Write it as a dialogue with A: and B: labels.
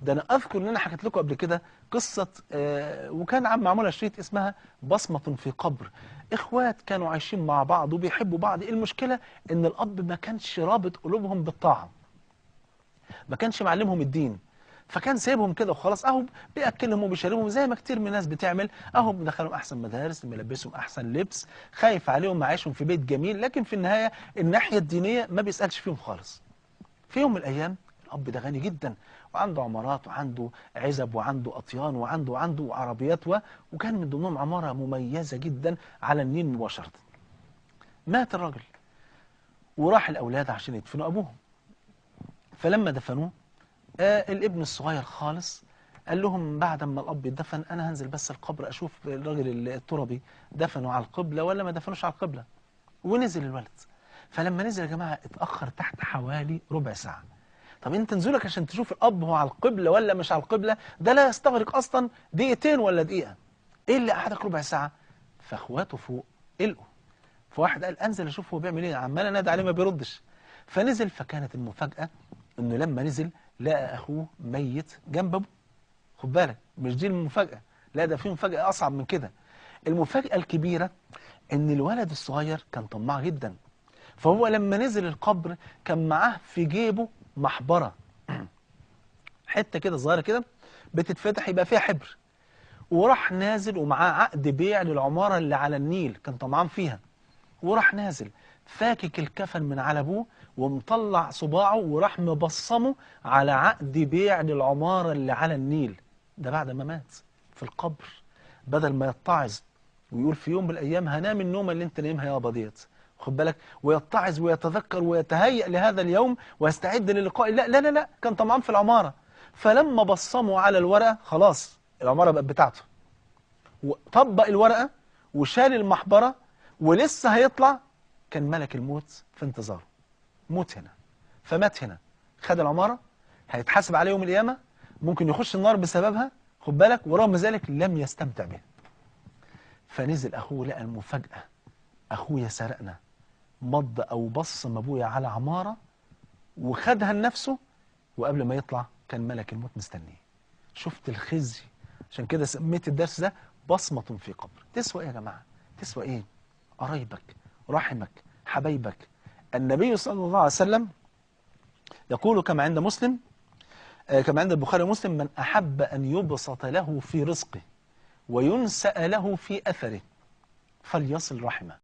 A: ده أنا أذكر إن أنا حكيت لكم قبل كده قصة وكان عم معمولة شريط اسمها بصمة في قبر. إخوات كانوا عايشين مع بعض وبيحبوا بعض، المشكلة إن الأب ما كانش رابط قلوبهم بالطاعة، ما كانش معلمهم الدين، فكان سايبهم كده وخلاص، اهو بياكلهم وبيشربهم زي ما كتير من الناس بتعمل، اهو مدخلهم احسن مدارس، ملبسهم احسن لبس، خايف عليهم، معيشهم في بيت جميل، لكن في النهايه الناحيه الدينيه ما بيسالش فيهم خالص. في يوم من الايام الاب ده غني جدا وعنده عمارات وعنده عزب وعنده اطيان وعنده عربيات وكان من ضمنهم عماره مميزه جدا على النيل مباشره. مات الراجل وراح الاولاد عشان يدفنوا ابوهم، فلما دفنوه الابن الصغير خالص قال لهم بعد ما الاب يدفن انا هنزل بس القبر اشوف الراجل التربي دفنوا على القبله ولا ما دفنوش على القبله. ونزل الولد، فلما نزل يا جماعه اتاخر تحت حوالي ربع ساعه. طب انت نزولك عشان تشوف الاب هو على القبله ولا مش على القبله ده لا يستغرق اصلا دقيقتين ولا دقيقه، ايه اللي قعدك ربع ساعه؟ فاخواته فوق قلقوا، فواحد قال انزل اشوف هو بيعمل ايه، عمال انادي عليه ما بيردش. فنزل، فكانت المفاجاه انه لما نزل لقى اخوه ميت جنب ابوه. خد بالك مش دي المفاجاه، لا ده في مفاجاه اصعب من كده. المفاجاه الكبيره ان الولد الصغير كان طماع جدا، فهو لما نزل القبر كان معاه في جيبه محبره حته كده صغيره كده بتتفتح يبقى فيها حبر، وراح نازل ومعاه عقد بيع للعماره اللي على النيل كان طمعان فيها، وراح نازل فاكك الكفن من على ابوه ومطلع صباعه وراح مبصمه على عقد بيع للعمارة اللي على النيل. ده بعد ما مات في القبر، بدل ما يتعظ ويقول في يوم من الأيام هنام النومة اللي انت نايمها يابا ديت، خد بالك، ويتعظ ويتذكر ويتهيأ لهذا اليوم ويستعد للقاء، لا لا لا لا، كان طمعان في العمارة. فلما بصموا على الورقة خلاص العمارة بقت بتاعته، وطبق الورقة وشال المحبرة ولسه هيطلع كان ملك الموت في انتظاره. موت هنا، فمات هنا، خد العمارة، هيتحاسب عليه يوم القيامة، ممكن يخش النار بسببها، خد بالك، ورغم ذلك لم يستمتع بها. فنزل أخوه لقى المفاجأة، أخويا سرقنا، مض أو بصم أبويا على عمارة وخدها لنفسه، وقبل ما يطلع كان ملك الموت مستنيه. شفت الخزي؟ عشان كده سميت الدرس ده بصمة في قبر. تسوى ايه يا جماعة؟ تسوى ايه؟ قرايبك، رحمك، حبايبك. النبي صلى الله عليه وسلم يقول كما عند مسلم كما عند البخاري ومسلم: من أحب أن يبسط له في رزقه وينسأ له في أثره فليصل رحمه.